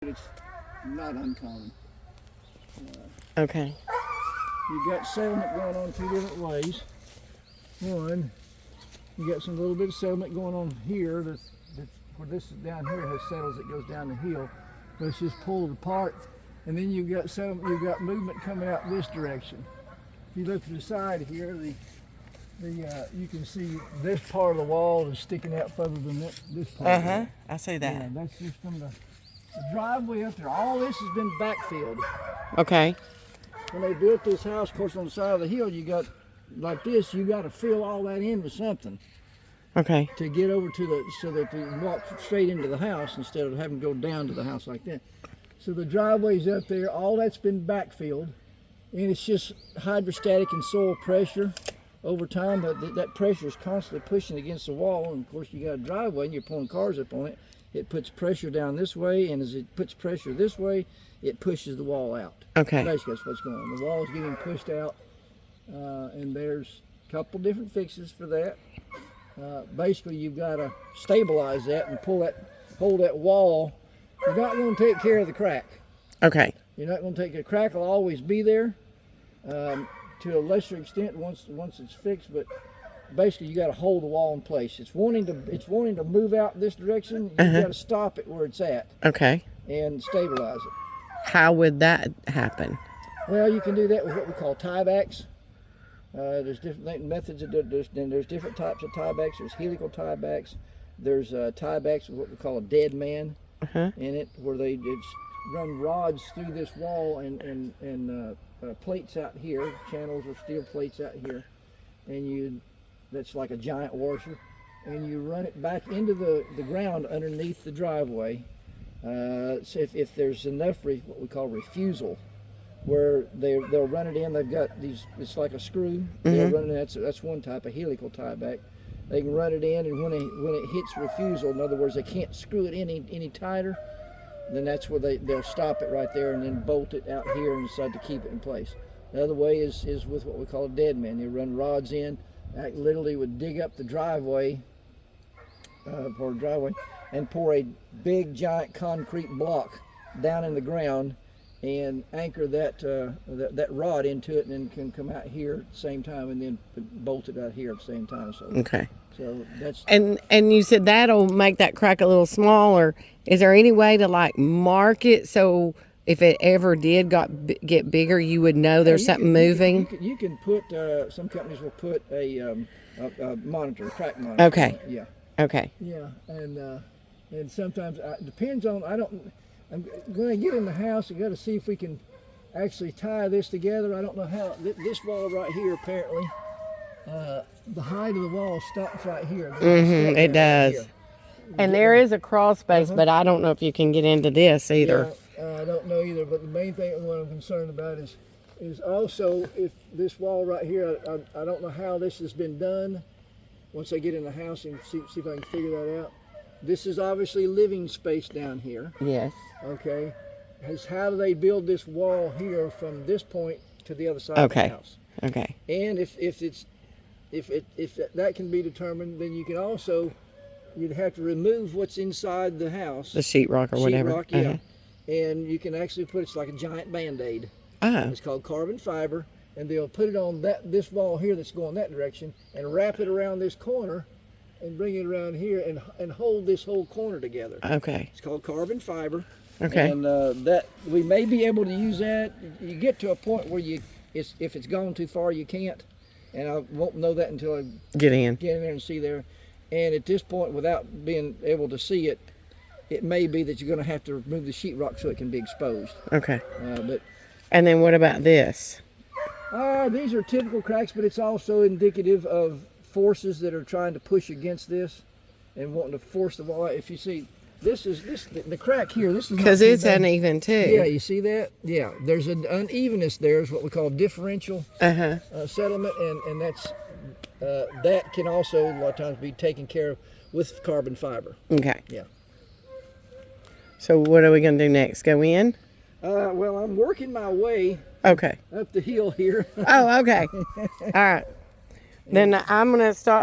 It's not uncommon. Okay. You got settlement going on two different ways. One, you got some little bit of settlement going on here. That's where this is down here has settles that goes down the hill. But it's just pulled apart, and then you've got movement coming out this direction. If you look to the side here, you can see this part of the wall is sticking out further than this part. I see that. Yeah, that's just from the driveway up there. All this has been backfilled. Okay. When they built this house, of course, on the side of the hill, you got like this. You got to fill all that in with something. Okay. To get over to so that you walk straight into the house instead of having to go down to the house like that. So the driveway's up there. All that's been backfilled, and it's just hydrostatic and soil pressure over time. That pressure is constantly pushing against the wall, and of course you got a driveway and you're pulling cars up on it. It puts pressure down this way, and as it puts pressure this way, it pushes the wall out. Okay. Basically, that's what's going on. The wall is getting pushed out, and there's a couple different fixes for that. Basically, you've got to stabilize that and hold that wall. You're not going to take care of the crack. Okay. You're not going to take the crack. Will always be there to a lesser extent once it's fixed, but basically you got to hold the wall in place. It's wanting to move out this direction. You got to stop it where it's at. Okay. And stabilize it. How would that happen? Well, you can do that with what we call tiebacks. There's different methods. There's different types of tiebacks. There's helical tiebacks. There's tiebacks with what we call a dead man in it, where they run rods through this wall and plates out here, channels or steel plates out here, and that's like a giant washer, and you run it back into the ground underneath the driveway. So if there's enough what we call refusal, where they'll run it in, they've got these, it's like a screw, they'll run it in, that's one type of helical tieback. They can run it in, and when it hits refusal, in other words, they can't screw it any tighter, then that's where they'll stop it right there and then bolt it out here and decide to keep it in place. The other way is with what we call a dead man. They run rods in, literally would dig up the driveway, and pour a big giant concrete block down in the ground and anchor that rod into it, and then can come out here at the same time and then bolt it out here at the same time. So okay. So that's and you said that'll make that crack a little smaller. Is there any way to like mark it so if it ever did get bigger, you would know there's something moving? You can put some companies will put a monitor, a crack monitor. Okay. Yeah. Okay. Yeah, and sometimes it depends on. I'm going to get in the house. I got to see if we can actually tie this together. I don't know how. This wall right here, apparently, the height of the wall stops right here. It does. Right, and there is a crawl space, but I don't know if you can get into this either. Yeah, I don't know either. But the main thing what I'm concerned about is also if this wall right here. I don't know how this has been done. Once I get in the house and see if I can figure that out. This is obviously living space down here. Yes. Okay. How do they build this wall here from this point to the other side of the house? Okay. And if that can be determined, then you can also you'd have to remove what's inside the house. The sheetrock or whatever. Sheetrock, yeah. And you can actually put it's like a giant Band-Aid. It's called carbon fiber. And they'll put it on this wall here that's going that direction and wrap it around this corner and bring it around here and hold this whole corner together. Okay. It's called carbon fiber. Okay. And that we may be able to use that. You get to a point where if it's gone too far, you can't. And I won't know that until I get in there and see there. And at this point, without being able to see it, it may be that you're going to have to remove the sheetrock so it can be exposed. Okay. And then what about this? These are typical cracks, but it's also indicative of forces that are trying to push against this and wanting to force the wall. If you see, the crack here. This is because it's uneven too. Yeah, you see that? Yeah, there's an unevenness there. Is what we call differential settlement, and that's that can also a lot of times be taken care of with carbon fiber. Okay. Yeah. So what are we going to do next? Go in? Well, I'm working my way. Okay. Up the hill here. Oh, okay. All right. Then I'm going to stop